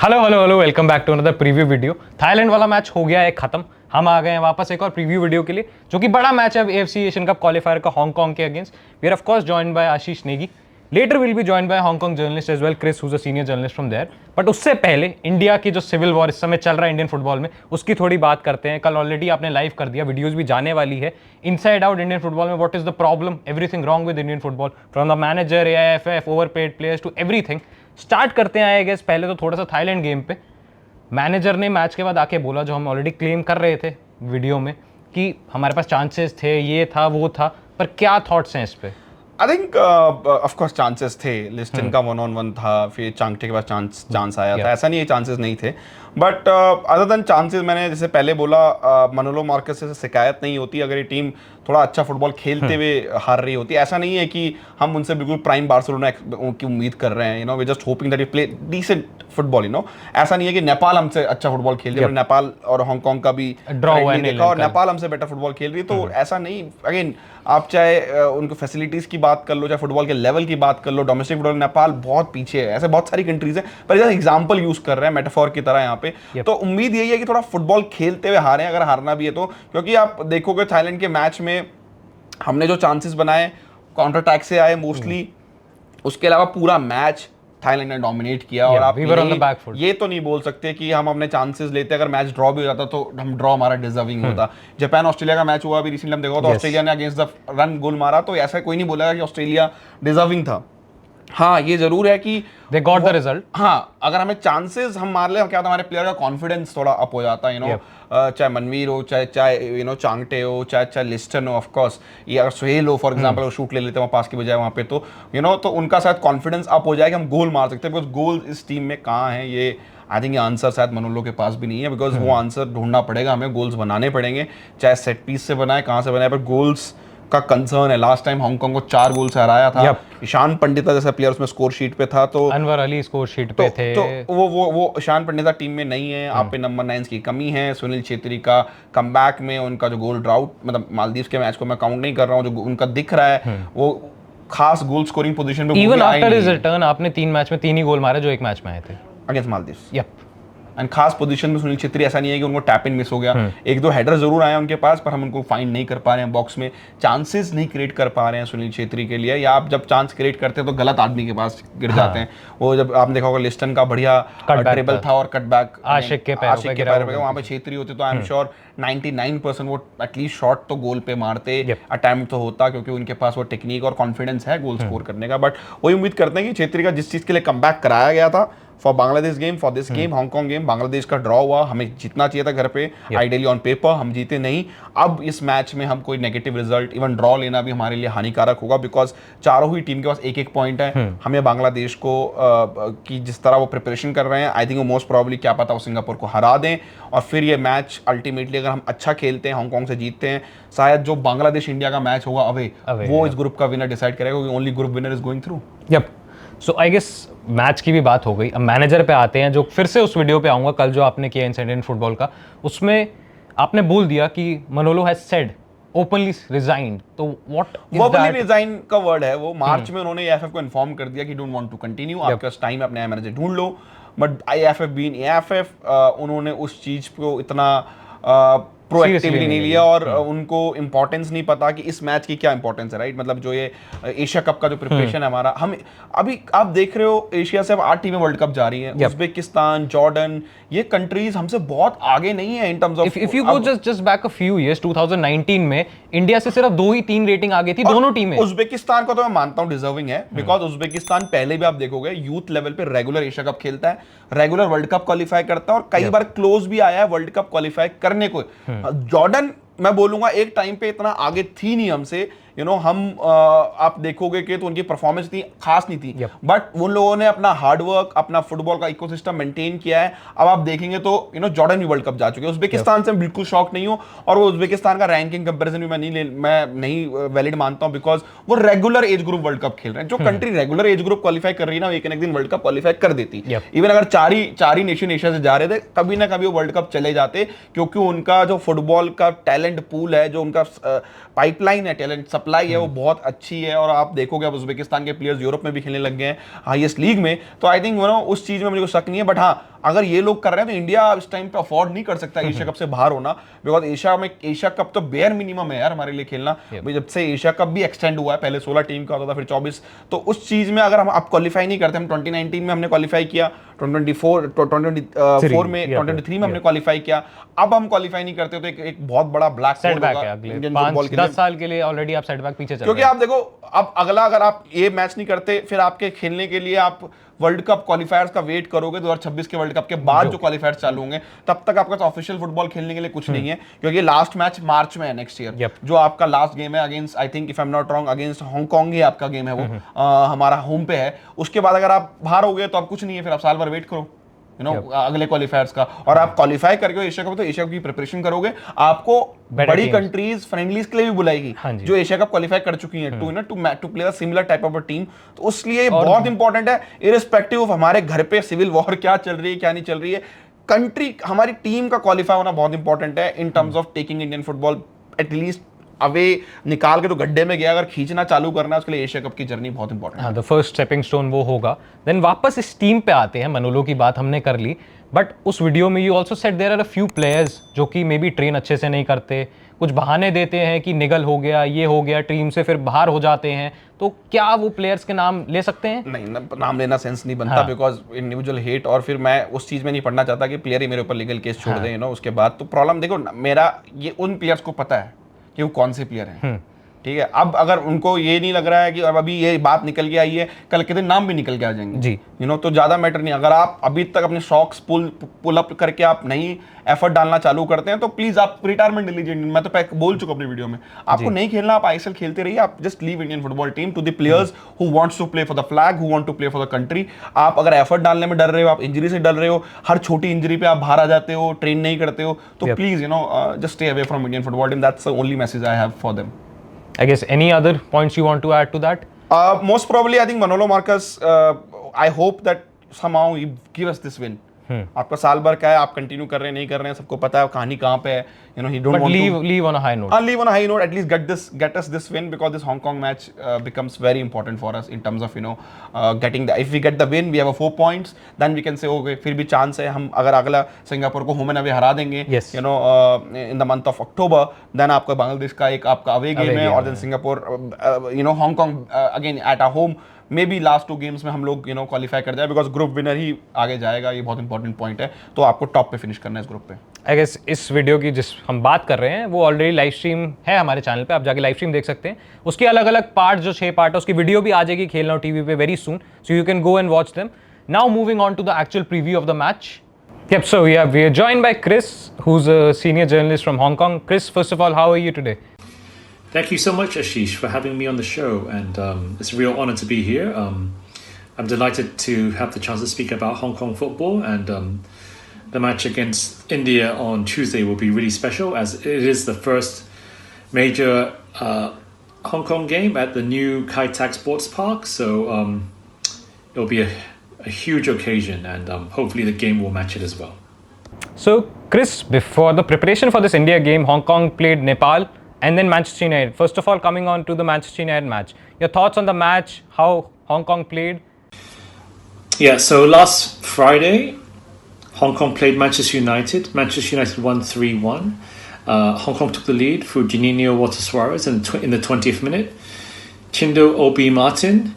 Hello hello hello, welcome back to another preview video. Thailand वाला match हो गया है खत्म। हम आ गए हैं वापस एक और प्रीव्यू वीडियो के लिए, जो कि बड़ा मैच है एएफसी एशियन कप क्वालिफायर का हांगकांग के against. We are of course joined by Ashish Negi. Later will be joined by Hong Kong journalist as well, Chris who's a senior journalist from there. But उससे पहले इंडिया की जो civil war इस समय चल रहा है इंडियन फुटबॉल में, उसकी थोड़ी बात करते हैं। कल ऑलरेडी आपने लाइव कर दिया, वीडियोज भी जाने वाली है। इनसाइड आउट इंडियन फुटबॉल में what is the problem, everything wrong with Indian football, from the manager, AIFF, overpaid players to everything. Start करते हैं आई गेस पहले तो थोड़ा सा थाईलैंड गेम पे। मैनेजर ने मैच के बाद आके बोला, जो हम ऑलरेडी क्लेम कर रहे थे वीडियो में, कि हमारे पास चांसेस थे, ये था वो था, पर क्या थॉट्स हैं इस पे? I think of course chances थे। लिस्टन का 1-on-1 था, फिर चांगटे के पास चांस आया था। ऐसा नहीं है चांसेस नहीं थे, बट अदर देन चांसेस, मैंने जैसे पहले बोला, मनोलो मार्केस से शिकायत नहीं होती अगर ये टीम थोड़ा अच्छा फुटबॉल खेलते हुए हार रही होती। ऐसा नहीं है कि हम उनसे बिल्कुल प्राइम बार्सिलोना की उम्मीद कर रहे हैं। We just hoping that you play decent football. ऐसा नहीं है कि नेपाल हमसे अच्छा फुटबॉल खेल रही है। नेपाल और हांगकांग का भी ड्रॉ देखा और नेपाल हमसे बेटर फुटबॉल खेल रही है, तो ऐसा नहीं। अगेन, आप चाहे उनको फैसिलिटीज की बात कर लो, चाहे फुटबॉल के लेवल की बात कर लो, डोमेस्टिक फुटबॉल नेपाल बहुत पीछे है। ऐसे बहुत सारी कंट्रीज हैं, पर जैसे एग्जांपल यूज कर रहे हैं मेटाफोर की तरह यहाँ पे। तो उम्मीद यही है कि थोड़ा फुटबॉल खेलते हुए हारें, अगर हारना भी है तो। क्योंकि आप देखोगे थाईलैंड के मैच में हमने जो चांसेस बनाए काउंटर अटैक से आए मोस्टली। उसके अलावा पूरा मैच थाईलैंड ने डोमिनेट किया। और आप ये तो नहीं बोल सकते कि हम अपने चांसेस लेते, अगर मैच ड्रॉ भी हो जाता तो हम ड्रॉ हमारा डिजर्विंग होता। जापान ऑस्ट्रेलिया का मैच हुआ अभी रिसेंटली, हम देखो तो ऑस्ट्रेलिया ने अगेंस्ट द रन गोल मारा, तो ऐसा कोई नहीं बोलेगा कि ऑस्ट्रेलिया डिजर्विंग था। हाँ, ये जरूर है कि दे गॉट द रिजल्ट। हाँ, अगर हमें चांसेस हम मार ले, क्या होता है, हमारे प्लेयर का कॉन्फिडेंस थोड़ा अप हो जाता है। चाहे मनवीर हो, चाहे चांगटे हो, चाहे लिस्टन हो, ऑफ कोर्स ये अगर सुहेल हो फॉर एग्जांपल, वो शूट ले लेते हैं पास की बजाय वहाँ पे, तो तो उनका शायद कॉन्फिडेंस अप हो जाए कि हम गोल मार सकते हैं। बिकॉज गोल इस टीम में कहाँ है, ये आई थिंक ये आंसर शायद मनोलो के पास भी नहीं है। बिकॉज वो आंसर ढूंढना पड़ेगा हमें, गोल्स बनाने पड़ेंगे, चाहे सेट पीस से बनाए, कहाँ से बनाए, पर गोल्स का कंसर्न है। लास्ट टाइम हांगकांग को 4 गोल से हराया था। ईशान पंडिता जैसा प्लेयर उसमें स्कोर शीट पे था, तो अनवर अली स्कोर शीट पे थे। तो वो ईशान पंडिता टीम में नहीं है। आप पे नंबर 9 की कमी है। सुनील छेत्री का कमबैक में उनका जो गोल ड्राउट, मतलब मालदीव के मैच को मैं काउंट नहीं कर रहा हूँ, जो उनका दिख रहा है वो खास गोल स्कोरिंग पोजीशन पे इवन आफ्टर हिज रिटर्न आपने 3 मैच में 3 ही गोल मारे जो एक मैच में आए थे अगेंस्ट मालदीव। यप। एंड खास पोजीशन में सुनील छेत्री, ऐसा नहीं है कि उनको टैप इन मिस हो गया। एक दो हेडर जरूर आए उनके पास, पर हम उनको फाइंड नहीं कर पा रहे हैं बॉक्स में, चांसेस नहीं क्रिएट कर पा रहे हैं सुनील छेत्री के लिए। या आप जब चांस क्रिएट करते हैं तो गलत आदमी के पास गिर जाते हैं। वो जब आपने देखा होगा लिस्टन का बढ़िया ड्रिबल था और कटबैक आशिक के पैर पे, वहां पे छेत्री होते तो आई एम श्योर 99% वो एटलीस्ट शॉट तो गोल पे मारते, अटेम्प्ट तो होता, क्योंकि उनके पास वो टेक्निक और कॉन्फिडेंस है गोल स्कोर करने का। बट वही उम्मीद करते हैं कि छेत्री का जिस चीज के लिए कमबैक कराया गया था for Bangladesh game, for this game Hong Kong game, Bangladesh का ड्रॉ हुआ, हमें जीतना चाहिए था घर पे, आइडियली ऑन पेपर हम जीते नहीं। अब इस मैच में हम कोई नेगेटिव रिजल्ट, इवन ड्रॉ लेना भी हमारे लिए हानिकारक होगा, बिकॉज चारों ही टीम के पास 1-1 पॉइंट है। हमें बांग्लादेश को की जिस तरह वो प्रिपरेशन कर रहे हैं, आई थिंक वो मोस्ट प्रॉब्ली क्या पता वो सिंगापुर को हरा दें, और फिर ये मैच अल्टीमेटली अगर हम अच्छा खेलते हैं, हांगकांग से जीतते हैं, शायद जो बांग्लादेश इंडिया का मैच होगा अवे वो इस ग्रुप का विनर डिसाइड करेगा, क्योंकि only group winner is going through. Yep. So I guess match की भी बात हो गई, अब मैनेजर पे आते हैं, जो फिर से उस वीडियो पे आऊंगा कल जो आपने किया इंसिडेंट फुटबॉल का, उसमें आपने बोल दिया कि Manolo has said openly resigned. तो व्हाट इज ओपनली रिजाइन का वर्ड है वो। मार्च में उन्होंने एएफएफ को इन्फॉर्म कर दिया कि डोंट वांट टू कंटिन्यू, आपके पास टाइम है, अपने मैनेजर ढूंढ लो। बट एएफएफ बीइंग एएफएफ, उन्होंने उस चीज को इतना प्रोएक्टिवली नहीं लिया, और उनको इंपॉर्टेंस नहीं पता कि इस मैच की क्या इंपॉर्टेंस है, राइट। मतलब जो ये एशिया कप का जो प्रिपरेशन है हमारा, हम अभी आप देख रहे हो एशिया से अब 8 टीमें वर्ल्ड कप जा रही हैं। उज्बेकिस्तान, जॉर्डन, ये कंट्रीज हमसे बहुत आगे नहीं है in terms of. If you go just back a few years, 2019 में इंडिया से सिर्फ 2 ही 3 रेटिंग आगे थी दोनों टीमें। उज्बेकिस्तान को तो मैं मानता हूं डिजर्विंग है, बिकॉज उज्बेकिस्तान पहले भी आप देखोगे यूथ लेवल पे रेगुलर एशिया कप खेलता है, रेगुलर वर्ल्ड कप क्वालिफाई करता है, और कई बार क्लोज भी आया है वर्ल्ड कप क्वालिफाई करने को। जॉर्डन मैं बोलूंगा एक टाइम पे इतना आगे थी नहीं हमसे, हम आप देखोगे कि तो उनकी परफॉर्मेंस इतनी खास नहीं थी, बट उन लोगों ने अपना हार्डवर्क, अपना फुटबॉल का इकोसिस्टम मेंटेन किया है। अब आप देखेंगे तो जॉर्डन भी वर्ल्ड कप जा चुके हैं। उज्बेकिस्तान से मैं बिल्कुल शॉक नहीं हूं, और वो उज्बेकिस्तान का रैंकिंग कंपैरिजन भी मैं नहीं वैलिड मानता हूं, बिकॉज वो regular age group world cup खेल रहे हैं। जो country regular age group qualify कर रही है ना, एक दिन वर्ल्ड कप क्वालिफाई कर देती। इवन अगर चार ही नेशन एशिया से जा रहे थे, कभी ना कभी वो वर्ल्ड कप चले जाते, क्योंकि उनका जो फुटबॉल का टैलेंट पूल है, जो उनका पाइपलाइन है टैलेंट सप्लाई सप्लाई है वो बहुत अच्छी है, और आप देखोगे अब उज्बेकिस्तान के प्लेयर्स यूरोप में भी खेलने लग गए हैं हाईएस्ट लीग में, तो आई थिंक उस चीज में मुझे कोई शक नहीं है। बट हाँ, अगर ये लोग कर रहे हैं तो इंडिया इस टाइम पे अफोर्ड नहीं कर सकता एशिया कप से बाहर होना, बिकॉज एशिया कप तो बेयर मिनिमम है यार हमारे लिए खेलना। जब से एशिया कप भी एक्सटेंड हुआ है, पहले 16 टीम का होता था, फिर 24, तो उस चीज में अगर हम आप क्वालिफाई नहीं करते, हम 2019 में हमने क्वालिफाई किया, 2024 में 2023 में हमने क्वालिफाई किया, अब हम क्वालिफाई नहीं करते तो एक बहुत बड़ा ब्लैक सेटबैक है अगले 5-10 साल के लिए ऑलरेडी आप सेटबैक पीछे चल रहे हैं। क्योंकि आप देखो अब अगला, अगर आप ये मैच नहीं करते, फिर आपके खेलने के लिए आप वर्ल्ड कप क्वालिफायर्स का वेट करोगे 2026 के वर्ल्ड कप के बाद जो क्वालिफायर्स चालू होंगे, तब तक आपका ऑफिशियल फुटबॉल खेलने के लिए कुछ नहीं है, क्योंकि लास्ट मैच मार्च में है नेक्स्ट ईयर, जो आपका लास्ट गेम है against, I think if I am not wrong, against Hong Kong ही आपका गेम है वो, हमारा होम पे है। उसके बाद अगर आप बाहर हो गए तो आप कुछ नहीं है, फिर आप साल भर वेट करो अगले क्वालिफायर्स का, और आप क्वालिफाई करके एशिया कप, तो एशिया कप की प्रिपरेशन करोगे, आपको बड़ी कंट्रीज फ्रेंडलीज के लिए भी बुलाएगी जो एशिया कप क्वालिफाई कर चुकी हैं to play a similar type of a team. तो उसलिए बहुत इंपॉर्टेंट है, इरिस्पेक्टिव ऑफ हमारे घर पे सिविल वॉर क्या चल रही है क्या नहीं चल रही है, कंट्री हमारी टीम का क्वालिफाई होना बहुत इंपॉर्टेंट है in terms of taking Indian football at least away, निकाल के तो गड्ढे में गया, अगर खींचना चालू करना है उसके लिए एशिया कप की जर्नी बहुत इंपॉर्टेंट है। द फर्स्ट स्टेपिंग स्टोन वो होगा। देन वापस इस टीम पे आते हैं, मनोलो की बात हमने कर ली, बट उस वीडियो में you also said there are a few players जो कि मे बी ट्रेन अच्छे से नहीं करते, कुछ बहाने देते हैं कि निगल हो गया, ये हो गया, टीम से फिर बाहर हो जाते हैं, तो क्या वो प्लेयर्स के नाम ले सकते हैं? नहीं, नाम लेना सेंस नहीं बनता, बिकॉज इंडिविजुअल हेट, और फिर मैं उस चीज में नहीं पढ़ना चाहता कि प्लेयर ही मेरे ऊपर लीगल केस छोड़ दें उसके बाद। तो प्रॉब्लम देखो, मेरा ये उन प्लेयर्स को पता है कि वो कौन से प्लेयर हैं, ठीक है। अब अगर उनको ये नहीं लग रहा है कि अब अभी ये बात निकल के आई है, कल के दिन नाम भी निकल के आ जाएंगे जी, तो ज्यादा मैटर नहीं। अगर आप अभी तक अपने शॉक्स पुल अप करके आप नहीं एफर्ट डालना चालू करते हैं, तो प्लीज आप रिटायरमेंट ले लीजिए। मैं तो बोल चुका अपनी वीडियो में, आपको नहीं खेलना, आप आईएसएल खेलते रहिए, आप just leave Indian football team to the players who wants to play for the flag, who want to play for the country. आप अगर एफर्ट डालने में डर रहे हो, आप इंजरी से डर रहे हो, हर छोटी इंजरी पे आप बाहर आ जाते हो, ट्रेन नहीं करते हो, तो please just stay away from Indian football team. That's the only message I have for them. I guess any other points you want to add to that? Most probably, I think Manolo Marcus, I hope that somehow he give us this win. आपका साल भर का है, आप continue कर रहे हैं नहीं कर रहे हैं, सबको पता है कहानी कहाँ पे है, he don't but want leave on a high note. Leave on a high note, at least get us this win, because this Hong Kong match becomes very important for us in terms of getting the, if we get the win, we have a 4 points, then we can say okay, फिर भी chance है, हम अगर अगला Singapore को home and away हरा देंगे in the month of October, then आपका बांग्लादेश का एक आपका अवे गेम है, और then Singapore Hong Kong again at our home, may be last 2 games में हम लोग क्वालिफाई कर जाए, बिकॉज ग्रुप विनर ही आगे जाएगा, ये बहुत इंपॉर्टेंट पॉइंट है। तो आपको टॉप पे फिनिश करना है इस ग्रुप पे। आई गेस इस वीडियो की जिस हम बात कर रहे हैं वो ऑलरेडी लाइव स्ट्रीम है हमारे चैनल पे, आप जाके लाइव स्ट्रीम देख सकते हैं। उसके अलग अलग पार्ट, जो 6 पार्ट है, उसकी वीडियो भी आ जाएगी खेल लाओ टीवी पे very soon, so you can go and watch them. Now moving on to the actual preview of the match. Yep, so we are joined by Chris, who's a senior journalist from Hong Kong. Chris, first of all, how are you today? Thank you so much, Ashish, for having me on the show, and it's a real honor to be here. I'm delighted to have the chance to speak about Hong Kong football, and the match against India on Tuesday will be really special, as it is the first major Hong Kong game at the new Kai Tak Sports Park, so it'll be a huge occasion, and hopefully the game will match it as well. So, Chris, before the preparation for this India game, Hong Kong played Nepal and then Manchester United. First of all, coming on to the Manchester United match, your thoughts on the match, how Hong Kong played? Yeah, so last Friday, Hong Kong played Manchester United. Manchester United won 3-1. Hong Kong took the lead through Juninho Walter Suarez in the 20th minute. Chindo Obi Martin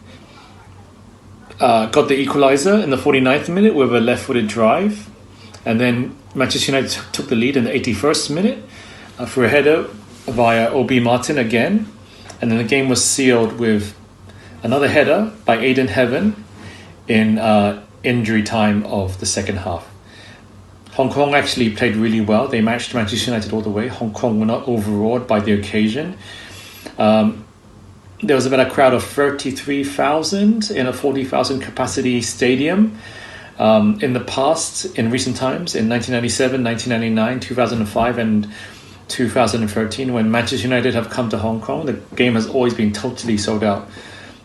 got the equaliser in the 49th minute with a left-footed drive. And then Manchester United took the lead in the 81st minute for a header via Obi Martin again. And then the game was sealed with another header by Aidan Heaven in injury time of the second half. Hong Kong actually played really well. They matched Manchester United all the way. Hong Kong were not overawed by the occasion. There was about a crowd of 33,000 in a 40,000 capacity stadium. In the past, in recent times, in 1997, 1999, 2005 and 2013, when Manchester United have come to Hong Kong, the game has always been totally sold out.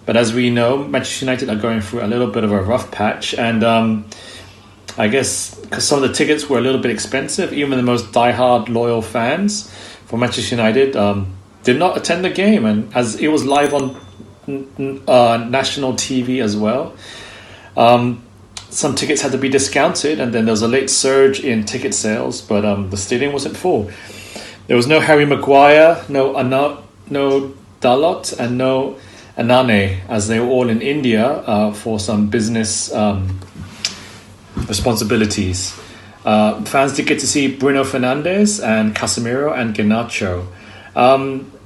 But as we know, Manchester United are going through a little bit of a rough patch, and I guess because some of the tickets were a little bit expensive, even the most die-hard loyal fans for Manchester United did not attend the game, and as it was live on national TV as well. Some tickets had to be discounted, and then there was a late surge in ticket sales, but the stadium wasn't full. There was no Harry Maguire, no Dalot, and no Anane, as they were all in India for some business responsibilities. Fans did get to see Bruno Fernandes and Casemiro and Garnacho.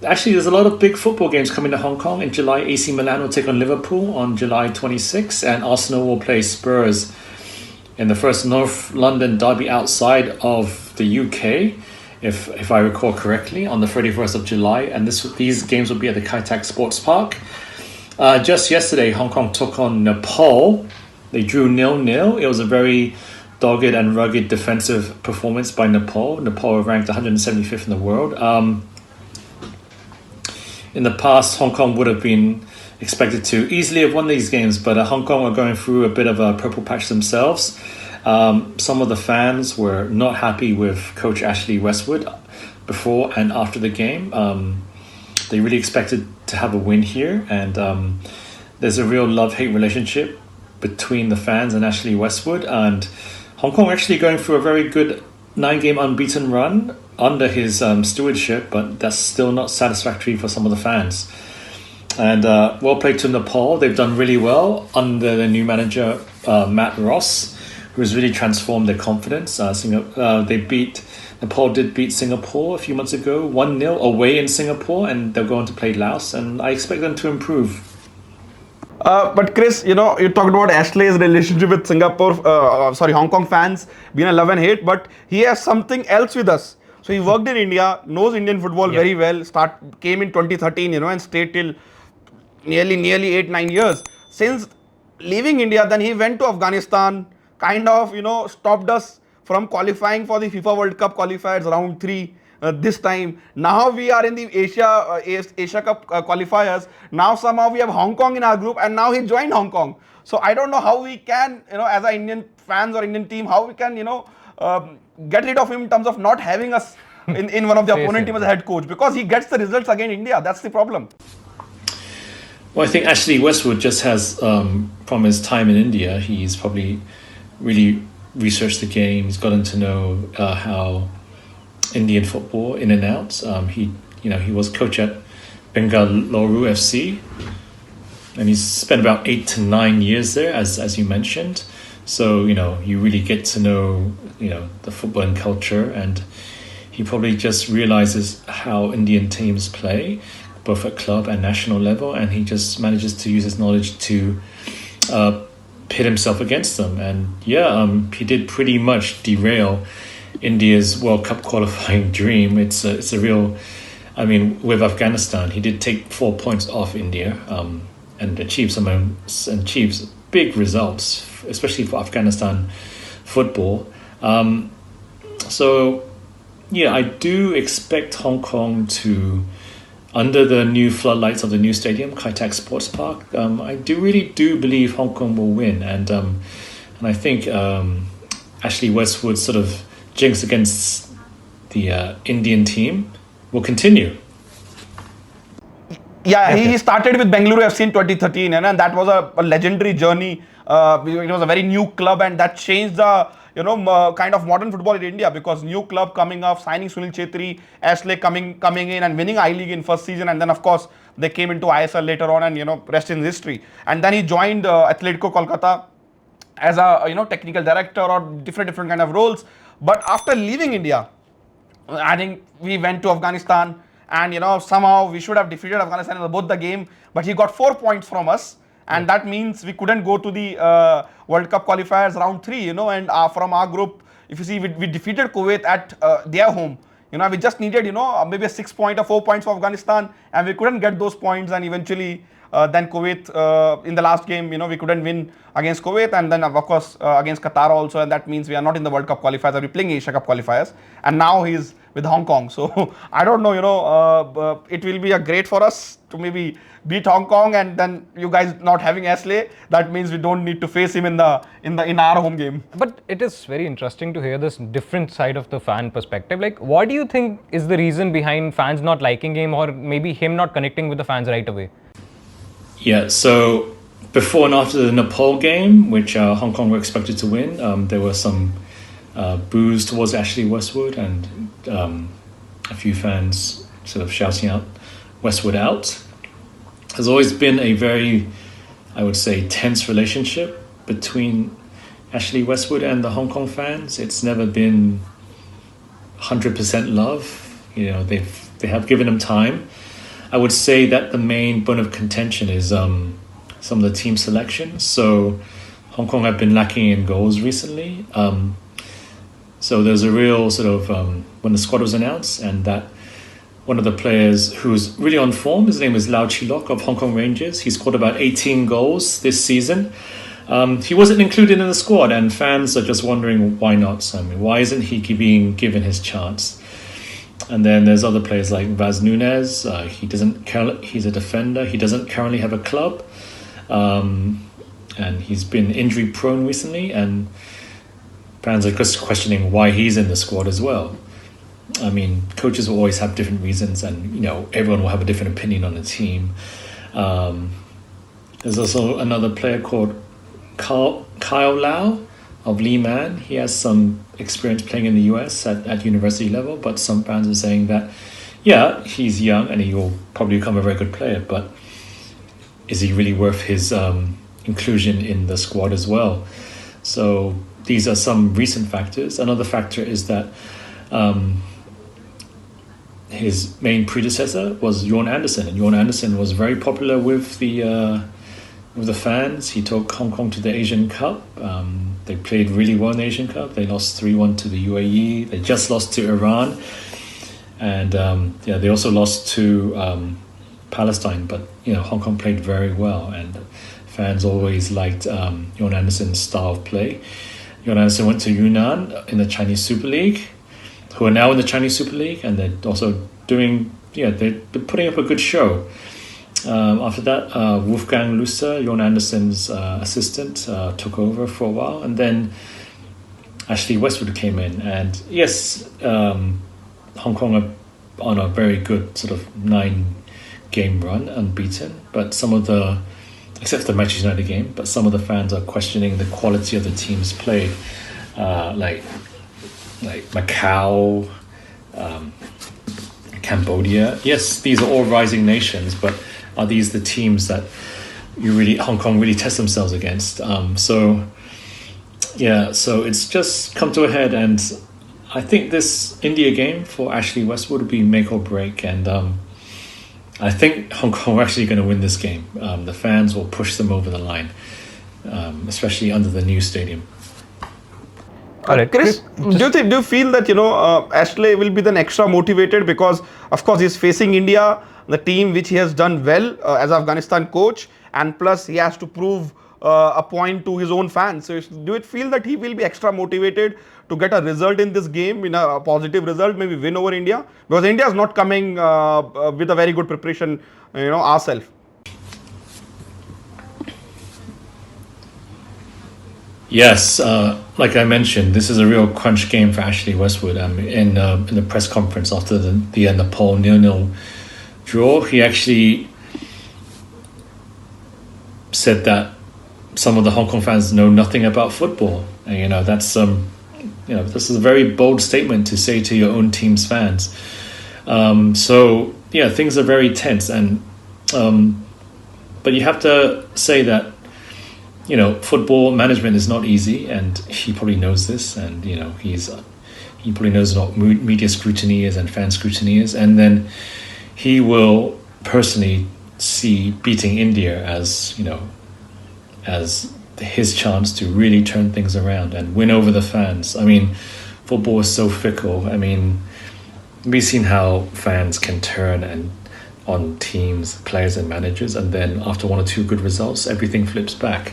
Actually, there's a lot of big football games coming to Hong Kong. In July, AC Milan will take on Liverpool on July 26, and Arsenal will play Spurs in the first North London derby outside of the UK, if I recall correctly, on the 31st of July. And these games will be at the Kai Tak Sports Park. Just yesterday, Hong Kong took on Nepal. They drew 0-0. It was a very dogged and rugged defensive performance by Nepal. Nepal are ranked 175th in the world. In the past, Hong Kong would have been expected to easily have won these games, but Hong Kong are going through a bit of a purple patch themselves. Some of the fans were not happy with Coach Ashley Westwood before and after the game. They really expected to have a win here, and there's a real love-hate relationship between the fans and Ashley Westwood, and Hong Kong actually going through a very good 9-game unbeaten run under his stewardship, but that's still not satisfactory for some of the fans. And well played to Nepal. They've done really well under the new manager, Matt Ross, who has really transformed their confidence. Nepal did beat Singapore a few months ago, 1-0 away in Singapore, and they're going to play Laos, and I expect them to improve. But Chris, you talked about Ashley's relationship with Hong Kong fans being a love and hate, but he has something else with us. So he worked in India, knows Indian football very well, came in 2013, and stayed till nearly 8-9 years. Since leaving India, then he went to Afghanistan, kind of, stopped us from qualifying for the FIFA World Cup qualifiers round 3 this time. Now we are in the Asia Cup qualifiers. Now somehow we have Hong Kong in our group, and now he joined Hong Kong. So I don't know how we can, as an Indian fans or Indian team, how we can, get rid of him in terms of not having us in one of the opponent team as a head coach, because he gets the results against India. That's the problem. Well, I think Ashley Westwood just has, from his time in India, he's probably really researched the game. He's gotten to know how Indian football in and out. He was coach at Bengaluru FC, and he's spent about 8 to 9 years there, as you mentioned. So you really get to know the footballing culture, and he probably just realizes how Indian teams play, both at club and national level, and he just manages to use his knowledge to pit himself against them. And he did pretty much derail India's World Cup qualifying dream. It's a real, with Afghanistan, he did take 4 points off India and achieve big results, especially for Afghanistan football. I do expect Hong Kong to, under the new floodlights of the new stadium, Kai Tak Sports Park, I really do believe Hong Kong will win, and I think Ashley Westwood's sort of jinx against the Indian team will continue. Yeah, he started with Bengaluru FC in 2013, and that was a legendary journey. It was a very new club, and that changed the kind of modern football in India, because new club coming up, signing Sunil Chhetri, Ashley coming in and winning I-League in first season, and then of course they came into ISL later on, and rest in history. And then he joined Atletico Kolkata as a technical director or different kind of roles. But after leaving India, I think we went to Afghanistan, and somehow we should have defeated Afghanistan in both the game, but he got 4 points from us, and that means we couldn't go to the World Cup qualifiers round 3, and from our group, if you see, we defeated Kuwait at their home. We just needed maybe a 6 point or 4 points for Afghanistan, and we couldn't get those points, and eventually Then Kuwait in the last game, we couldn't win against Kuwait, and then of course against Qatar also, and that means we are not in the World Cup qualifiers. We're playing Asia Cup qualifiers, and now he's with Hong Kong. So I don't know. It will be a great for us to maybe beat Hong Kong, and then you guys not having Ashley, that means we don't need to face him in our home game. But it is very interesting to hear this different side of the fan perspective. Like, what do you think is the reason behind fans not liking him, or maybe him not connecting with the fans right away? Yeah, so before and after the Nepal game, which Hong Kong were expected to win, there were some boos towards Ashley Westwood, and a few fans sort of shouting out Westwood out. There's always been a very, I would say, tense relationship between Ashley Westwood and the Hong Kong fans. It's never been 100% love. They have given him time. I would say that the main bone of contention is some of the team selections. So Hong Kong have been lacking in goals recently. So there's a real sort of, when the squad was announced, and that one of the players who's really on form, his name is Lau Chi-lok of Hong Kong Rangers. He scored about 18 goals this season. He wasn't included in the squad, and fans are just wondering why not. I mean, why isn't he being given his chance? And then there's other players like Vaz Nunez. He's a defender. He doesn't currently have a club, and he's been injury prone recently. And fans are just questioning why he's in the squad as well. I mean, coaches will always have different reasons, and everyone will have a different opinion on the team. There's also another player called KL Lau of Lee Man. He has some experience playing in the US at university level, but some fans are saying that, yeah, he's young and he will probably become a very good player, but is he really worth his inclusion in the squad as well? So these are some recent factors. Another factor is that his main predecessor was Jorn Anderson, and Jorn Anderson was very popular with the fans. He took Hong Kong to the Asian Cup. They played really well in the Asian Cup. They lost 3-1 to the UAE. They just lost to Iran, and they also lost to Palestine. But Hong Kong played very well, and fans always liked Jorn Anderson's style of play. Jorn Anderson went to Yunnan in the Chinese Super League, who are now in the Chinese Super League, and they're also they're putting up a good show. After that, Wolfgang Lusser, Jorn Anderson's assistant, took over for a while, and then Ashley Westwood came in. And yes, Hong Kong are on a very good sort of 9-game run, unbeaten, but except for the Manchester United game, but some of the fans are questioning the quality of the teams played, like Macau, Cambodia. Yes, these are all rising nations, but are these the teams that Hong Kong really test themselves against? So it's just come to a head, and I think this India game for Ashley Westwood will be make or break, and I think Hong Kong are actually going to win this game. The fans will push them over the line, especially under the new stadium. Chris, do you feel that Ashley will be then extra motivated because of course he's facing India, the team which he has done well as Afghanistan coach, and plus he has to prove a point to his own fans. So do you feel that he will be extra motivated to get a result in this game, a positive result, maybe win over India, because India is not coming with a very good preparation, ourselves? Yes, like I mentioned, this is a real crunch game for Ashley Westwood. In the press conference after the Nepal 0-0 draw, he actually said that some of the Hong Kong fans know nothing about football. And, that's this is a very bold statement to say to your own team's fans. So yeah, things are very tense, and but you have to say that football management is not easy, and he probably knows this, and he probably knows what media scrutiny is and fan scrutiny is, and then he will personally see beating India as his chance to really turn things around and win over the fans. I mean, football is so fickle. I mean, we've seen how fans can turn and on teams, players, and managers, and then after one or two good results, everything flips back.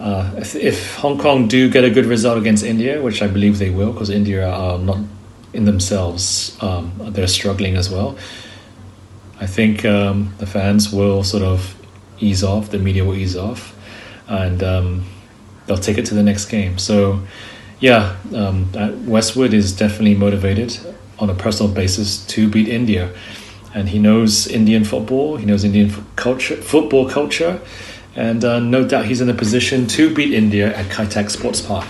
If Hong Kong do get a good result against India, which I believe they will, because India are not in themselves, they're struggling as well. I think the fans will sort of ease off, the media will ease off, and they'll take it to the next game. So, yeah, Westwood is definitely motivated on a personal basis to beat India. And he knows Indian football, he knows Indian football culture, and no doubt he's in a position to beat India at Kai Tak Sports Park.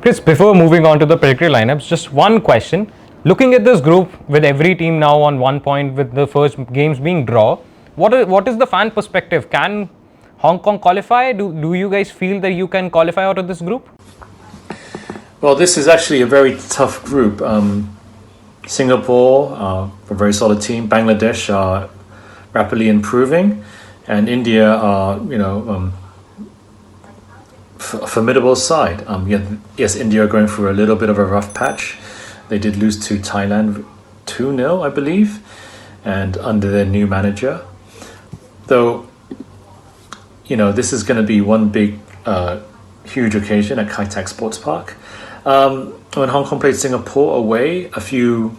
Chris, before moving on to the predicted lineups, just one question. Looking at this group with every team now on 1 point with the first games being draw, what is the fan perspective? Can Hong Kong qualify? Do you guys feel that you can qualify out of this group? Well, this is actually a very tough group. Singapore, a very solid team. Bangladesh are rapidly improving, and India are, a formidable side. Yes, India are going through a little bit of a rough patch. They did lose to Thailand 2-0, I believe, and under their new manager. Though, this is going to be one big, huge occasion at Kai Tak Sports Park. When Hong Kong played Singapore away a few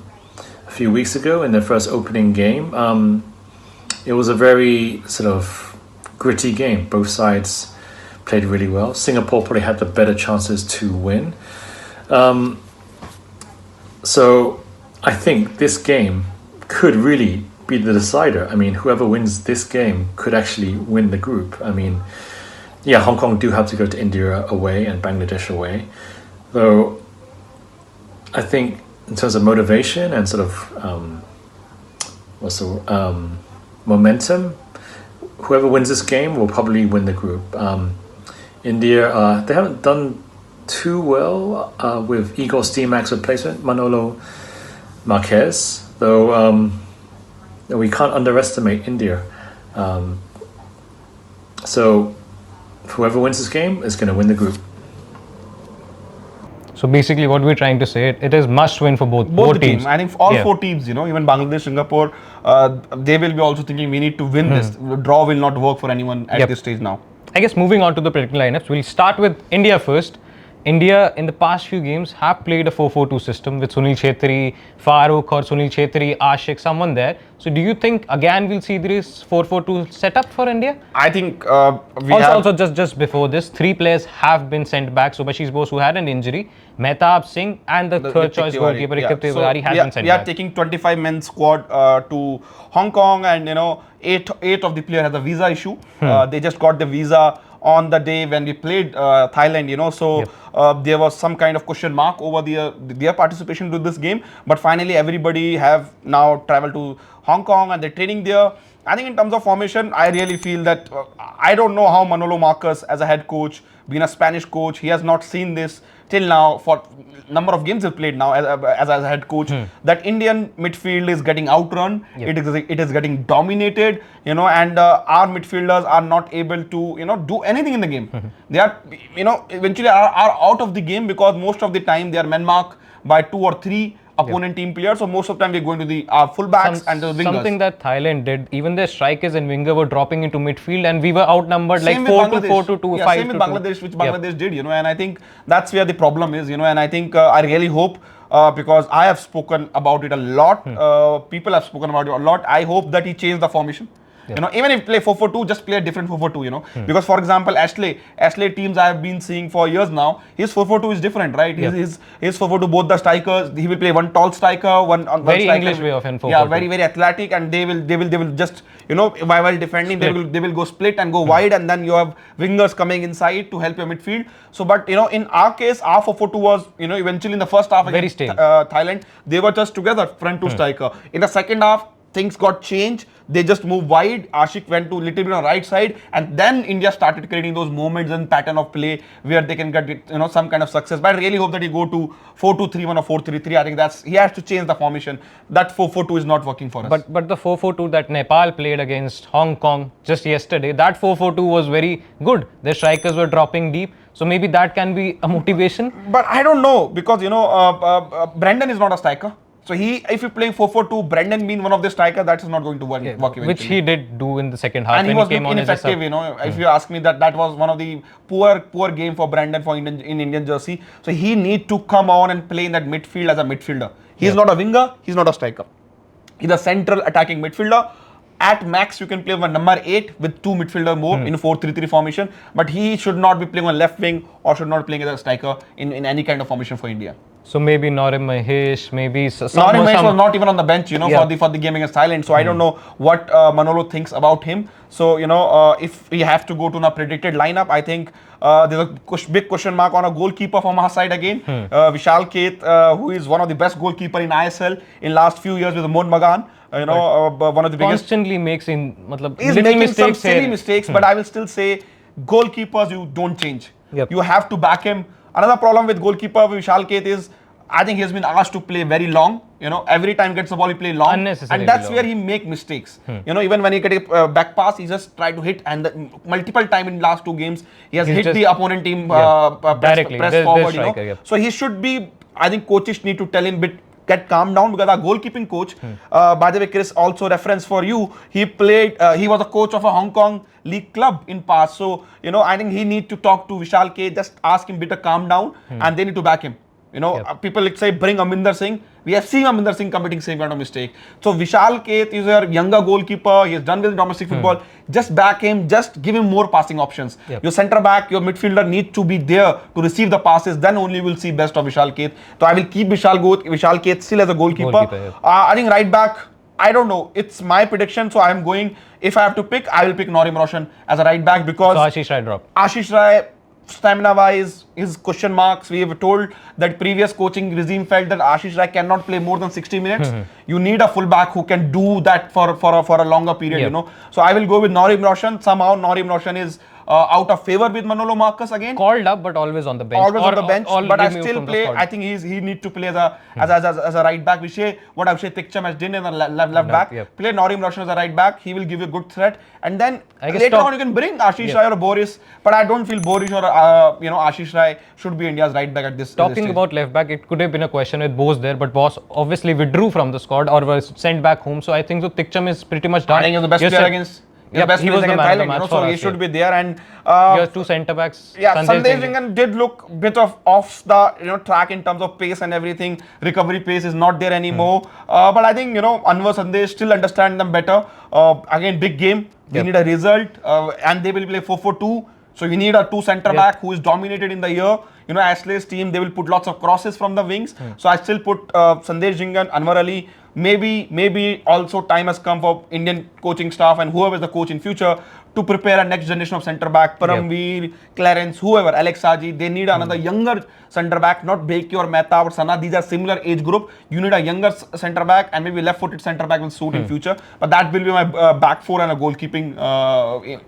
weeks ago in their first opening game, it was a very sort of gritty game. Both sides played really well. Singapore probably had the better chances to win. So I think this game could really be the decider. I mean, whoever wins this game could actually win the group. I mean, yeah, Hong Kong do have to go to India away and Bangladesh away. Though I think in terms of motivation and sort of momentum, whoever wins this game will probably win the group. India, they haven't done too well with Igor Stimac's replacement, Manolo Marquez, though we can't underestimate India. So whoever wins this game is going to win the group. So basically what we're trying to say, it is must win for both teams. I think all four teams, even Bangladesh, Singapore, they will be also thinking we need to win this. Draw will not work for anyone at this stage now. I guess moving on to the predicted lineups, we'll start with India first. India in the past few games have played a 4-4-2 system with Sunil Chhetri, Farooq or Sunil Chhetri, Ashik, someone there. So do you think again we'll see this 4-4-2 setup for India? I think also just before this, 3 players have been sent back. So Bashish Bose, who had an injury, Mehtab Singh and the third choice goalkeeper Ritik Tiwari has been sent back. We are taking 25-man squad to Hong Kong, and 8 of the players has a visa issue. They just got the visa on the day when we played Thailand, so there was some kind of question mark over their participation to this game. But finally, everybody have now traveled to Hong Kong and they're training there. I think in terms of formation, I really feel that I don't know how Manolo Marcus as a head coach, being a Spanish coach, he has not seen this till now for number of games he's played now as a head coach, that Indian midfield is getting outrun, it is getting dominated, and our midfielders are not able to, do anything in the game. They are, eventually are out of the game because most of the time they are men marked by 2 or 3 opponent team players, so most of the time we're going to the fullbacks and the wingers. Something that Thailand did, even their strikers and winger were dropping into midfield and we were outnumbered same like 4-4-2, 5-2. Same with Bangladesh, which Bangladesh did, and I think that's where the problem is, and I think I really hope, because I have spoken about it a lot, people have spoken about it a lot, I hope that he changed the formation. Even if you play 4-4-2, just play a different 4-4-2, because for example, Ashley teams I have been seeing for years now, his 4-4-2 is different, right? His 4-4-2, both the strikers, he will play one tall striker, one very striker, English way of 4-4-2. Yeah, very, very athletic, and they will just, while defending, they will go split and go wide, and then you have wingers coming inside to help your midfield. So, but in our case, our 4-4-2 was, eventually in the first half against Thailand, they were just together, front 2 striker. In the second half, things got changed. They just moved wide. Ashik went to little bit on the right side, and then India started creating those moments and pattern of play where they can get some kind of success. But I really hope that he go to 4-2-3-1 or 4-3-3. I think he has to change the formation. That 4-4-2 is not working for us. But the 4-4-2 that Nepal played against Hong Kong just yesterday, that 4-4-2 was very good. Their strikers were dropping deep. So maybe that can be a motivation. But I don't know, because Brendan is not a striker. So if you're playing 4-4-2, Brendan being one of the strikers, that is not going to work eventually. Which he did do in the second half. And he when was came on as a ineffective, sub. you know. If you ask me, that was one of the poor game for Brendan in Indian jersey. So he need to come on and play in that midfield as a midfielder. He's not a winger. He's not a striker. He's a central attacking midfielder. At max, you can play with number 8 with 2 midfielder more in 4-3-3 formation. But he should not be playing on left wing or should not be playing as a striker in any kind of formation for India. So maybe Norim Mahesh, maybe Norim Mahesh was not even on the bench, you know, for the game against Thailand. So I don't know what Manolo thinks about him. So, you know, if we have to go to a predicted lineup, I think there's a big question mark on a goalkeeper from our side again. Vishal Keth, who is one of the best goalkeeper in ISL in last few years with Mohun Bagan. You know, one of the biggest. Constantly makes He's making some silly mistakes, but I will still say goalkeepers you don't change. You have to back him. Another problem with goalkeeper Vishal Keth is I think he has been asked to play very long. You know, every time gets the ball, he play long, unnecessarily and that's long. Where he make mistakes. You know, even when he get a back pass, he just try to hit, and multiple time in last 2 games he has hit the opponent team directly. press forward. Striker, you know, so he should be. I think coaches need to tell him get calm down, because our goalkeeping coach, by the way, Chris, also reference for you. He played. He was a coach of a Hong Kong league club in past. So you know, I think he need to talk to Vishal K. Just ask him to calm down, and they need to back him. You know, people say bring Aminder Singh. We have seen Aminder Singh committing same kind of mistake. So Vishal Keth is a younger goalkeeper. He has done with domestic football. Just back him. Just give him more passing options. Your centre back, your midfielder need to be there to receive the passes. Then only we'll see best of Vishal Keth. So I will keep Vishal Keth still as a goalkeeper. I think right back, I don't know. It's my prediction. So I am going. If I have to pick, I will pick Norim Roshan as a right back, because so Ashish Rai drop. Ashish Rai, stamina wise, his question marks. We have told that previous coaching regime felt that Ashish Rai cannot play more than 60 minutes. You need a fullback who can do that for a longer period, you know. So I will go with Norim Roshan. Somehow Norim Roshan is out of favor with Manolo Marcus again. Called up, but always on the bench. Always on the bench, but I still play. I think he need to play as a right back. What Abhishek Tikcham has done as a left back. Play Norim Roshan as a right back. He will give you a good threat, and then later on you can bring Ashish Rai or Boris. But I don't feel Boris or Ashish Rai should be India's right back at this. Talking about left back, it could have been a question with Bose there, but Bose obviously withdrew from the squad or was sent back home. So I think Tikcham is pretty much done. I think he's the best player against. He was the man of the match, so he should be there. And your 2 centre backs. Sandesh Jingan did look bit off the track in terms of pace and everything. Recovery pace is not there anymore. But I think Anwar Sandesh still understand them better. Again, big game. We need a result, and they will play 4-4-2. So you need a 2 centre back who is dominated in the year. You know, Ashley's team, they will put lots of crosses from the wings. So I still put Sandesh Jingan, Anwar Ali. Maybe also time has come for Indian coaching staff and whoever is the coach in future to prepare a next generation of centre back. Paramveer, Clarence, whoever, Alex Haji, they need another younger centre back, not Beki or Mehta or Sana. These are similar age group. You need a younger centre back, and maybe left-footed centre back will suit in future. But that will be my back 4 and a goalkeeping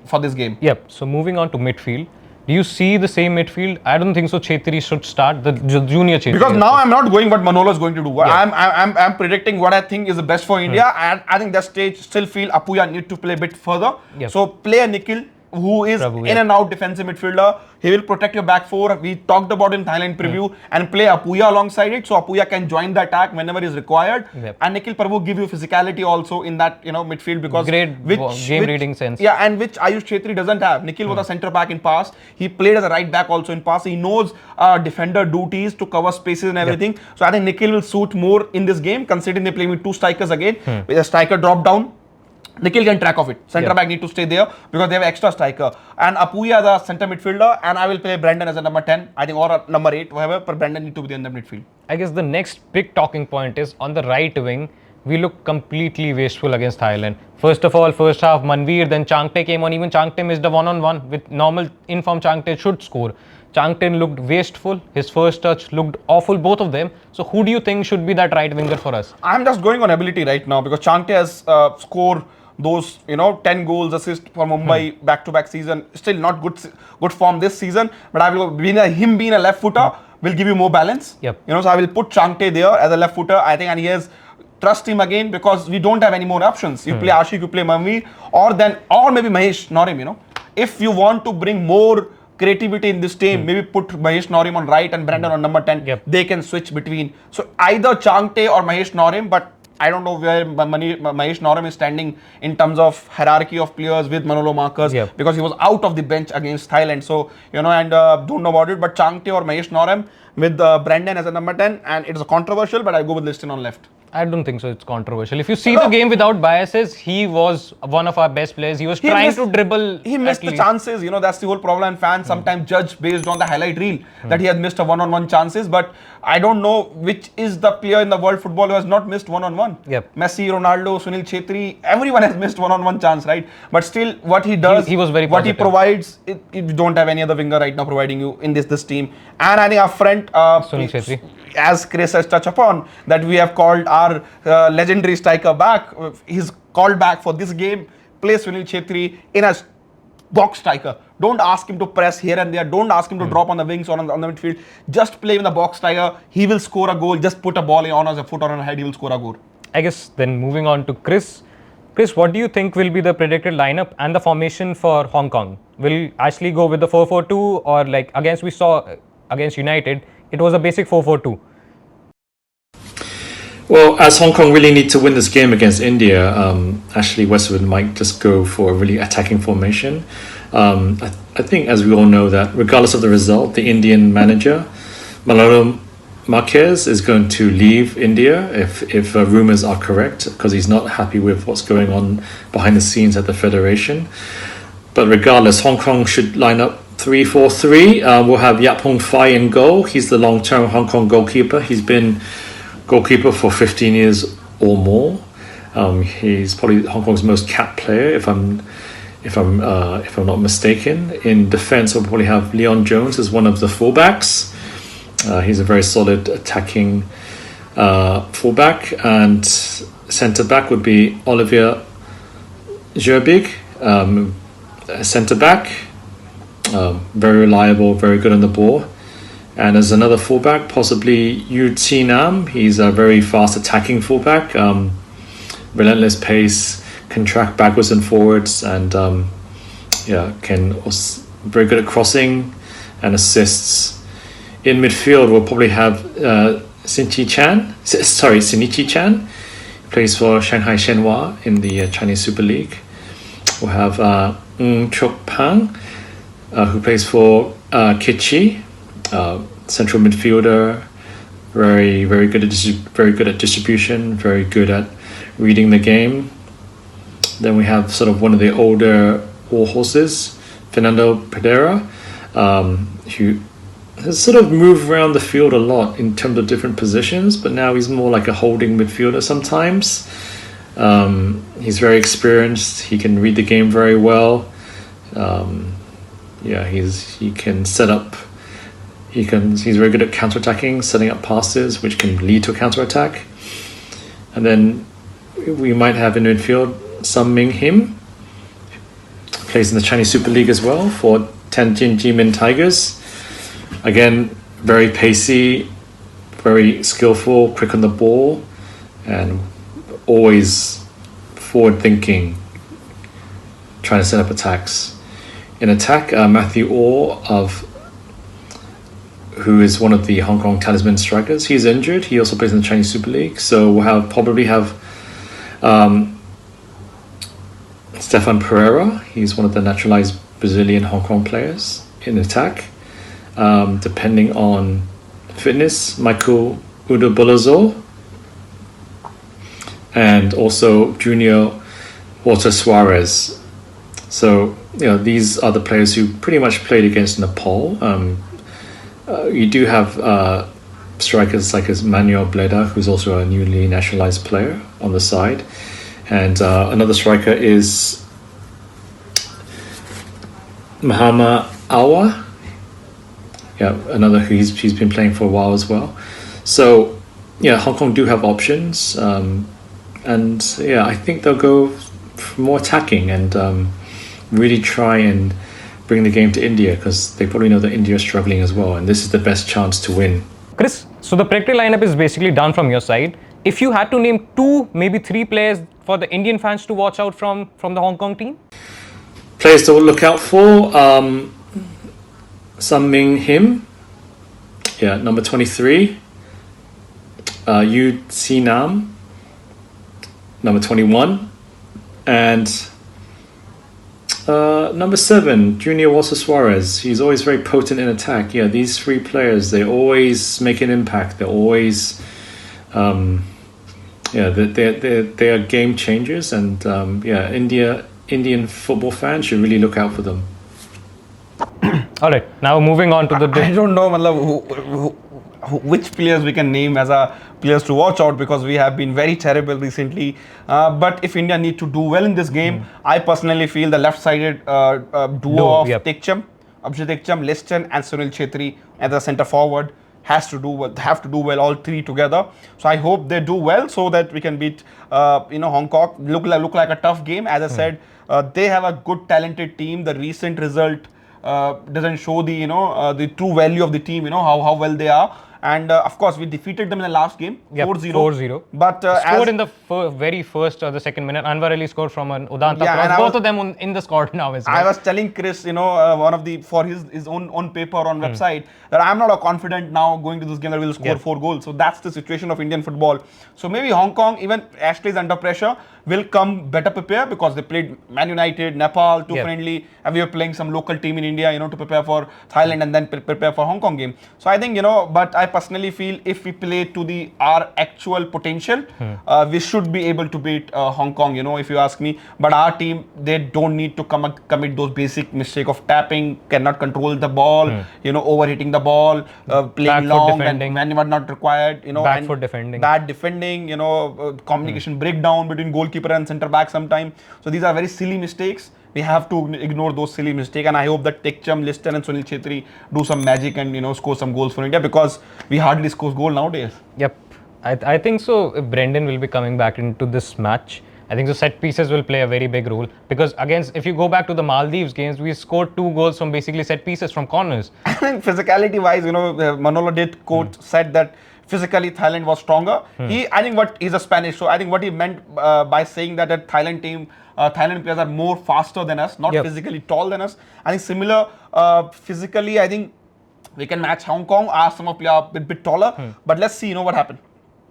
for this game. So moving on to midfield. Do you see the same midfield? I don't think so. Chhetri should start, the junior Chhetri. Because now I'm not going what Manolo is going to do. I'm predicting what I think is the best for India, and I think that stage still feel Apuya need to play a bit further. So play a Nikhil, who is in and out defensive midfielder. He will protect your back 4. We talked about in Thailand preview, and play Apuya alongside it, so Apuya can join the attack whenever is required. And Nikhil Prabhu give you physicality also in that midfield, because great game reading sense. And which Ayush Chhetri doesn't have. Nikhil was a centre back in past. He played as a right back also in past. He knows defender duties to cover spaces and everything. So I think Nikhil will suit more in this game, considering they play with 2 strikers again. With a striker drop down, Nikhil can track off it. Centre back need to stay there because they have extra striker. And Apuya as a centre midfielder, and I will play Brendan as a number 10, I think, or a number 8, whoever, but Brendan need to be there in the midfield. I guess the next big talking point is on the right wing. We look completely wasteful against Thailand. First of all, first half, Manveer, then Changte came on. Even Changte missed a 1-on-1 with normal in-form Changte should score. Changte looked wasteful. His first touch looked awful, both of them. So who do you think should be that right winger for us? I'm just going on ability right now, because Changte has scored those 10 goals, assist for Mumbai back-to-back season. Still not good form this season, but I will him being a left footer will give you more balance. So I will put Changte there as a left footer, I think, and he has trust him again, because we don't have any more options. You play Ashik, you play Manveer, or maybe Mahesh, Norim. If you want to bring more creativity in this team. Maybe put Mahesh Norim on right and Brandon on number 10. Yep. They can switch between. So either Changte or Mahesh Norim, but I don't know where Mahesh Norim is standing in terms of hierarchy of players with Manolo Marcus, Yep. because he was out of the bench against Thailand. So, and don't know about it, but Changte or Mahesh Norim with Brandon as a number 10, and it's controversial, but I go with Liston on left. I don't think so. It's controversial. If you see the game without biases, he was one of our best players. He was trying to dribble. He missed the chances. That's the whole problem. And fans sometimes judge based on the highlight reel that he has missed a one-on-one chances. But I don't know which is the player in the world football who has not missed one-on-one. Yep. Messi, Ronaldo, Sunil Chhetri, everyone has missed one-on-one chance, right? But still, what he does, he was very what he positive. provides, you don't have any other winger right now providing you in this team. And I think up front, Sunil Chhetri. As Chris has touched upon, that we have called our legendary striker back. He's called back for this game. Play Sunil Chhetri in a box striker. Don't ask him to press here and there. Don't ask him to drop on the wings or on the midfield. Just play in the box striker. He will score a goal. Just put a ball on his foot or on a head. He will score a goal. I guess then moving on to Chris. Chris, what do you think will be the predicted lineup and the formation for Hong Kong? Will Ashley go with the 4-4-2 or like we saw against United, it was a basic 4-4-2? Well, as Hong Kong really need to win this game against India, Ashley Westwood might just go for a really attacking formation. I think, as we all know, that regardless of the result, the Indian manager, Manolo Marquez, is going to leave India if rumours are correct, because he's not happy with what's going on behind the scenes at the Federation. But regardless, Hong Kong should line up 3-4-3. We'll have Yap Hong Fai in goal. He's the long-term Hong Kong goalkeeper. He's been goalkeeper for 15 years or more. He's probably Hong Kong's most capped player, if I'm not mistaken. In defence, we'll probably have Leon Jones as one of the fullbacks. He's a very solid attacking fullback, and centre back would be Olivier Gerbig, centre back, very reliable, very good on the ball. And as another fullback, possibly Yu Chi Nam. He's a very fast attacking fullback, relentless pace, can track backwards and forwards, and can also very good at crossing and assists. In midfield, we'll probably have Sinichi Chan, plays for Shanghai Shenhua in the Chinese Super League. We'll have Ng Chok Pang, who plays for Kichi, central midfielder, very good at distribution, very good at reading the game. Then we have sort of one of the older war horses, Fernando Pereira, who has sort of moved around the field a lot in terms of different positions, but now he's more like a holding midfielder sometimes. He's very experienced. He can read the game very well. He can set up. He's very good at counter-attacking, setting up passes, which can lead to a counter-attack. And then we might have in midfield Sun Ming Him, plays in the Chinese Super League as well for Tianjin Jimin Tigers. Again, very pacey, very skillful, quick on the ball, and always forward-thinking, trying to set up attacks. In attack, Matthew Orr, who is one of the Hong Kong talisman strikers. He's injured. He also plays in the Chinese Super League. So we'll probably have Stefan Pereira. He's one of the naturalized Brazilian Hong Kong players in attack. Depending on fitness, Michael Udobolozo, and also Junior Walter Suarez. So, these are the players who pretty much played against Nepal. You do have strikers like Manuel Bleda, who's also a newly nationalized player on the side. And another striker is Mahama Awa. Another he's been playing for a while as well. So, Hong Kong do have options. I think they'll go for more attacking and really try and bring the game to India, because they probably know that India is struggling as well, and this is the best chance to win. Chris, so the predicted lineup is basically done from your side. If you had to name 2, maybe 3 players for the Indian fans to watch out from the Hong Kong team? Players to look out for. Sun Ming Him, yeah, number 23. Yu Si Nam, number 21. And number 7, Junior Walter Suarez. He's always very potent in attack. Yeah, these 3 players, they always make an impact. They're always, they are game changers. And Indian football fans should really look out for them. All right, now moving on to the. I don't know, matlab, which players we can name as a players to watch out, because we have been very terrible recently. But if India need to do well in this game, I personally feel the left-sided duo of Abhijit Tekcham, Liston, and Sunil Chhetri as a centre forward have to do well all 3 together. So I hope they do well so that we can beat Hong Kong. Look like a tough game. As I said, they have a good talented team. The recent result doesn't show the true value of the team, how well they are. And of course, we defeated them in the last game, 4-0. 4-0. But scored in the very first or the second minute. Anwar Ali scored from an Udanta cross. Both of them in the squad now as well. I was telling Chris, one of the for his own paper on website, that I'm not confident now going to this game that we'll score 4 goals. So that's the situation of Indian football. So maybe Hong Kong, even Ashley is under pressure, will come better prepared, because they played Man United, Nepal, 2 friendly, and we were playing some local team in India, to prepare for Thailand and then prepare for Hong Kong game. So I think, but I personally feel if we play to our actual potential, we should be able to beat Hong Kong, if you ask me. But our team, they don't need to commit those basic mistake of tapping, cannot control the ball, overhitting the ball, playing long when not required, back foot defending, bad defending, communication breakdown between goalkeeper and centre back sometime. So these are very silly mistakes. We have to ignore those silly mistakes, and I hope that Tekcham, Liston, and Sunil Chhetri do some magic and score some goals for India, because we hardly score goal nowadays. Yep, I think so. If Brendan will be coming back into this match, I think the set pieces will play a very big role, because if you go back to the Maldives games, we scored 2 goals from basically set pieces from corners. I think physicality wise, Manolo did said that physically Thailand was stronger. He's a Spanish, so I think what he meant by saying that Thailand players are more faster than us, not physically tall than us. I think similar physically, I think we can match Hong Kong. Some of players are a bit taller, but let's see, what happens.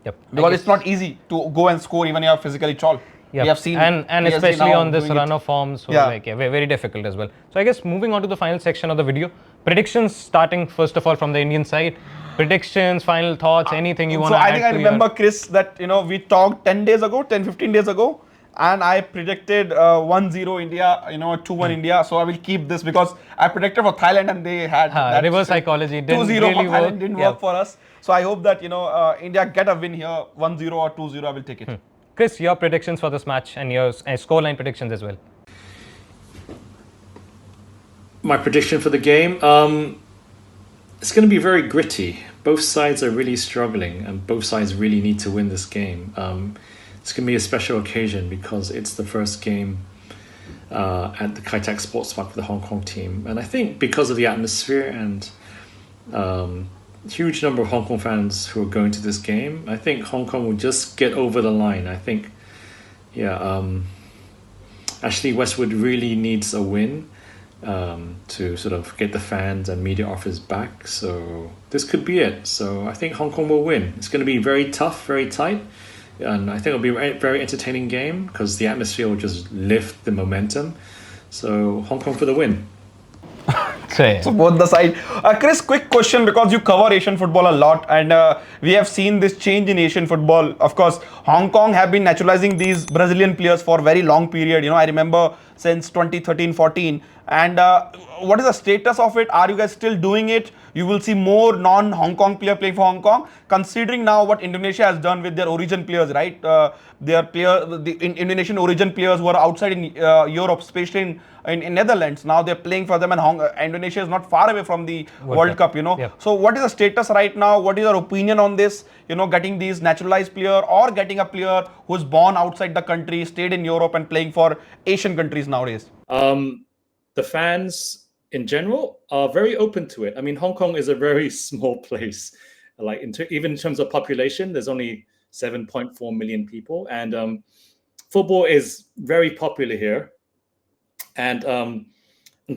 Yep. Because it's not easy to go and score even if you are physically tall. Yep. We have seen, and especially on this run of form, so very, very difficult as well. So I guess moving on to the final section of the video, predictions starting first of all from the Indian side. Predictions, final thoughts, anything you want to add? So I think I remember, Chris, that we talked 15 days ago, and I predicted 1-0 India, 2-1 India. So I will keep this, because I predicted for Thailand and they had that reverse psychology. 2-0 really for Thailand didn't work for us. So I hope that India get a win here, 1-0 or 2-0. I will take it. Chris, your predictions for this match and your scoreline predictions as well. My prediction for the game, it's going to be very gritty. Both sides are really struggling, and both sides really need to win this game. It's going to be a special occasion because it's the first game at the Kai Tak Sports Park for the Hong Kong team. And I think because of the atmosphere and huge number of Hong Kong fans who are going to this game, I think Hong Kong will just get over the line. I think, Ashley Westwood really needs a win to sort of get the fans and media offers back. So this could be it. So I think Hong Kong will win. It's going to be very tough, very tight. And I think it'll be a very entertaining game because the atmosphere will just lift the momentum. So Hong Kong for the win. So both the side. Chris, quick question, because you cover Asian football a lot, and we have seen this change in Asian football. Of course, Hong Kong have been naturalizing these Brazilian players for a very long period. I remember since 2013-14. And what is the status of it? Are you guys still doing it? You will see more non-Hong Kong player playing for Hong Kong, considering now what Indonesia has done with their origin players, right? The Indonesian origin players who are outside in Europe, especially in Netherlands. Now they're playing for them, and Indonesia is not far away from the World Cup, Yeah. So what is the status right now? What is your opinion on this? Getting these naturalized player, or getting a player who's born outside the country, stayed in Europe and playing for Asian countries nowadays? The fans in general are very open to it. I mean, Hong Kong is a very small place. Like even in terms of population, there's only 7.4 million people, and football is very popular here. And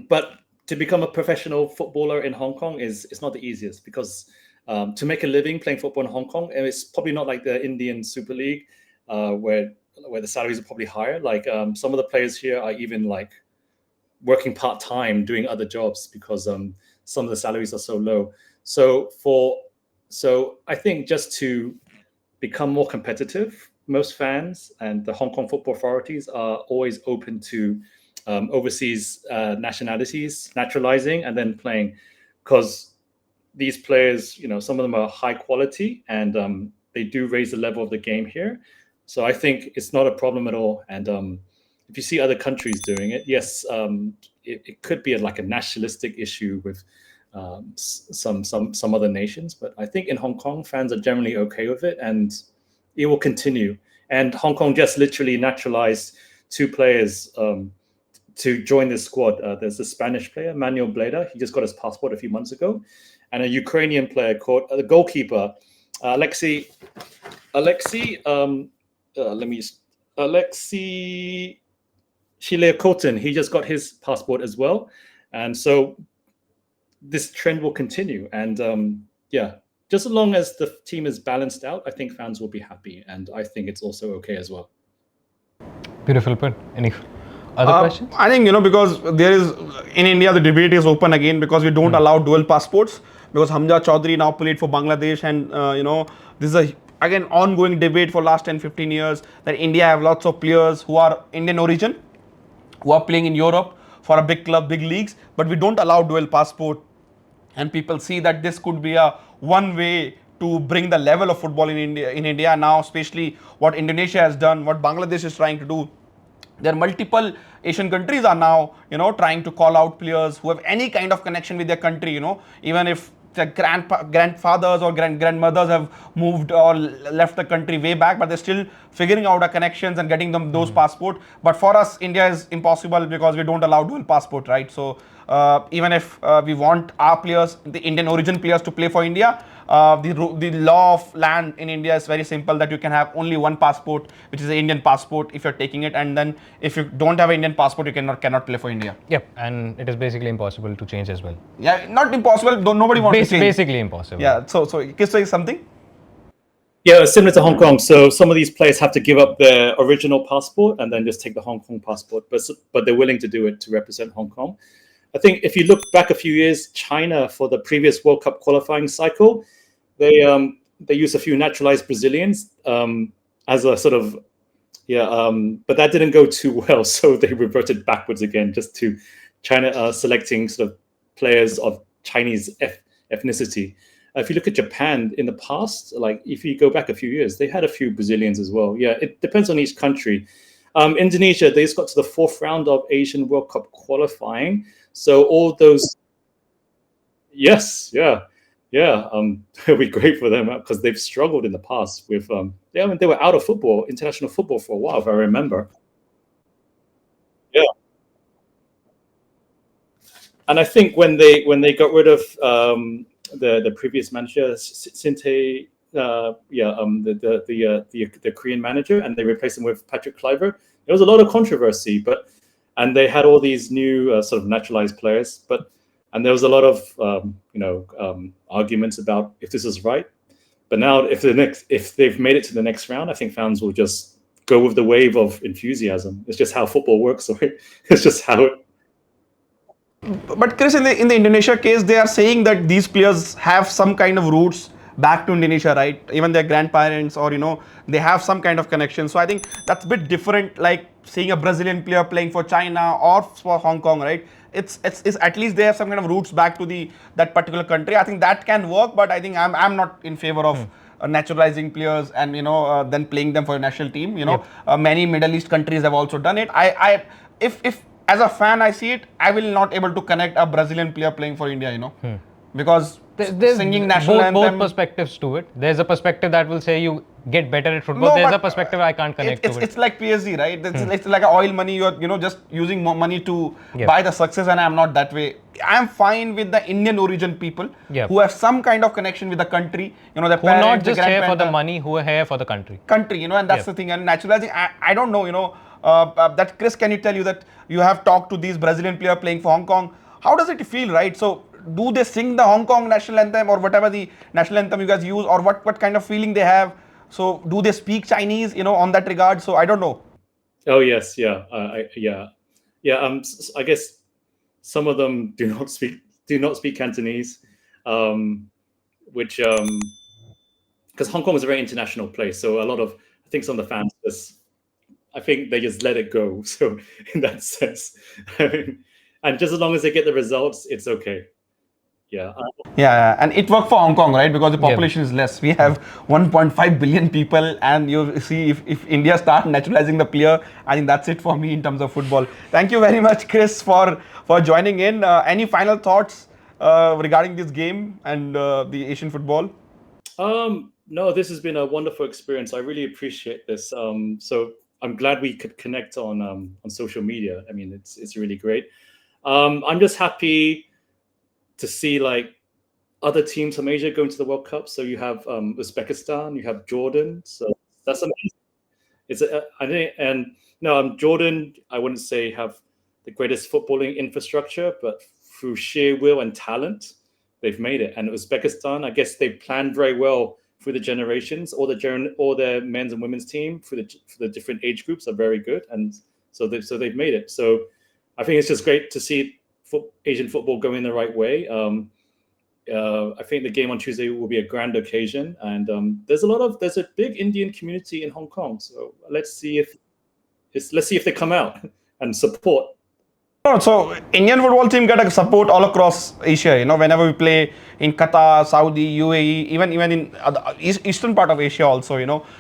but to become a professional footballer in Hong Kong it's not the easiest, because to make a living playing football in Hong Kong, and it's probably not like the Indian Super League, where the salaries are probably higher. Like some of the players here are even like working part-time doing other jobs, because some of the salaries are so low. So I think just to become more competitive, most fans and the Hong Kong football authorities are always open to overseas nationalities naturalizing and then playing, because these players, some of them are high quality, and they do raise the level of the game here. So I think it's not a problem at all. And if you see other countries doing it, yes, it could be like a nationalistic issue with some other nations. But I think in Hong Kong, fans are generally okay with it, and it will continue. And Hong Kong just literally naturalized 2 players to join this squad. There's a Spanish player, Manuel Bleda. He just got his passport a few months ago. And a Ukrainian player called the goalkeeper, Alexei Shiliakotin. He just got his passport as well. And so this trend will continue. And just as long as the team is balanced out, I think fans will be happy. And I think it's also okay as well. Beautiful point. Any other questions? I think, because there is, in India, the debate is open again, because we don't allow dual passports, because Hamza Chaudhary now played for Bangladesh, and, this is again ongoing debate for last 10-15 years, that India have lots of players who are Indian origin, who are playing in Europe for a big club, big leagues, but we don't allow dual passport. And people see that this could be a one way to bring the level of football in India now, especially what Indonesia has done, what Bangladesh is trying to do. There are multiple Asian countries are now, trying to call out players who have any kind of connection with their country, even if the grandfathers or grandmothers have moved or left the country way back, but they're still figuring out the connections and getting them those passport. But for us, India is impossible, because we don't allow dual passport, right? So even if we want our players, the Indian origin players, to play for India, the law of land in India is very simple, that you can have only one passport, which is the Indian passport if you're taking it, and then if you don't have an Indian passport, you cannot play for India. Yep, and it is basically impossible to change as well. Yeah, not impossible. Nobody wants to change. Basically impossible. Yeah. So Kis say something. Yeah, similar to Hong Kong. So some of these players have to give up their original passport and then just take the Hong Kong passport, but they're willing to do it to represent Hong Kong. I think if you look back a few years, China, for the previous World Cup qualifying cycle, they used a few naturalized Brazilians as a sort of, but that didn't go too well. So they reverted backwards again, just to China selecting sort of players of Chinese ethnicity. If you look at Japan in the past, like if you go back a few years, they had a few Brazilians as well. Yeah, it depends on each country. Indonesia, they just got to the 4th round of Asian World Cup qualifying. So all those, it'll be great for them, because they've struggled in the past with, they were out of football, international football, for a while, if I remember. Yeah. And I think when they got rid of the previous manager, Sinte, the Korean manager, and they replaced him with Patrick Kluivert, there was a lot of controversy, and they had all these new sort of naturalized players, and there was a lot of arguments about if this is right. But now, if they've made it to the next round, I think fans will just go with the wave of enthusiasm. It's just how football works. It's just how it. But Chris, in the Indonesia case, they are saying that these players have some kind of roots back to Indonesia, right? Even their grandparents, or they have some kind of connection. So I think that's a bit different, like seeing a Brazilian player playing for China or for Hong Kong, right? It's at least they have some kind of roots back to that particular country. I think that can work, but I think I'm not in favor of naturalizing players and then playing them for a national team. Many Middle East countries have also done it. If as a fan I see it, I will not able to connect a Brazilian player playing for India, because there's singing national anthem. Both perspectives to it. There's a perspective that will say you get better at football. There's a perspective I can't connect to it. It's like PSG, right? It's like oil money. You're just using more money to buy the success, and I'm not that way. I'm fine with the Indian origin people who have some kind of connection with the country. Their who parents, are not just here for the money, who are here for the country. And that's the thing. And naturalizing, I don't know, that Chris, can you tell you that you have talked to these Brazilian player playing for Hong Kong? how does it feel, right? So do they sing the Hong Kong national anthem or whatever the national anthem you guys use, or what kind of feeling they have? So do they speak Chinese, on that regard? So I don't know. Oh yes, yeah, yeah. I guess some of them do not speak Cantonese, which because Hong Kong is a very international place, so a lot of I think some of the fans I think they just let it go. So in that sense, and just as long as they get the results, it's okay. Yeah. Yeah, and it worked for Hong Kong, right? Because the population is less. We have 1.5 billion people, and you see if India start naturalizing the player, I think that's it for me in terms of football. Thank you very much, Chris, for joining in. Any final thoughts regarding this game and the Asian football? No, this has been a wonderful experience. I really appreciate this. So I'm glad we could connect on social media. I mean, it's really great. I'm just happy to see like other teams from Asia going to the World Cup. So you have Uzbekistan, you have Jordan. So that's amazing. I think, and no, Jordan, I wouldn't say have the greatest footballing infrastructure, but through sheer will and talent, they've made it. And Uzbekistan, I guess they planned very well through the generations. All their men's and women's team for the different age groups are very good, and so they've made it. So I think it's just great to see Asian football going the right way. I think the game on Tuesday will be a grand occasion, and there's a big Indian community in Hong Kong. So let's see if they come out and support. So Indian football team get a support all across Asia. Whenever we play in Qatar, Saudi, UAE, even in eastern part of Asia also.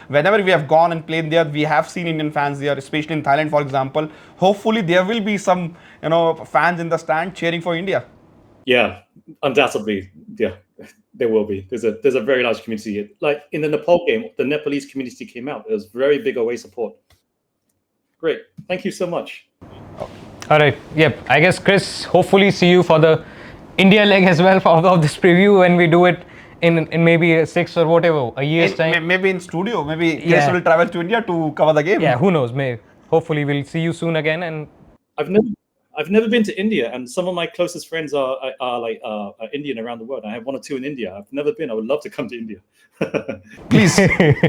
Whenever we have gone and played there, we have seen Indian fans there, especially in Thailand, for example. Hopefully, there will be some fans in the stand cheering for India. Yeah, undoubtedly. Yeah, there will be. There's a very large community. Like in the Nepal game, the Nepalese community came out. It was very big away support. Great. Thank you so much. All right. Yep. I guess, Chris, hopefully see you for the India leg as well of this preview when we do it in maybe 6 or whatever, a year's time. Maybe in studio. Maybe Chris will travel to India to cover the game. Yeah, who knows? Maybe. Hopefully we'll see you soon again. And I've never been to India, and some of my closest friends are Indian around the world. I have 1 or 2 in India. I've never been. I would love to come to India. Please,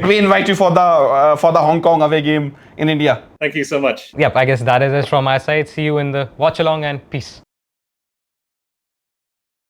we invite you for the Hong Kong away game in India. Thank you so much. Yep, I guess that is it from my side. See you in the watch along, and peace.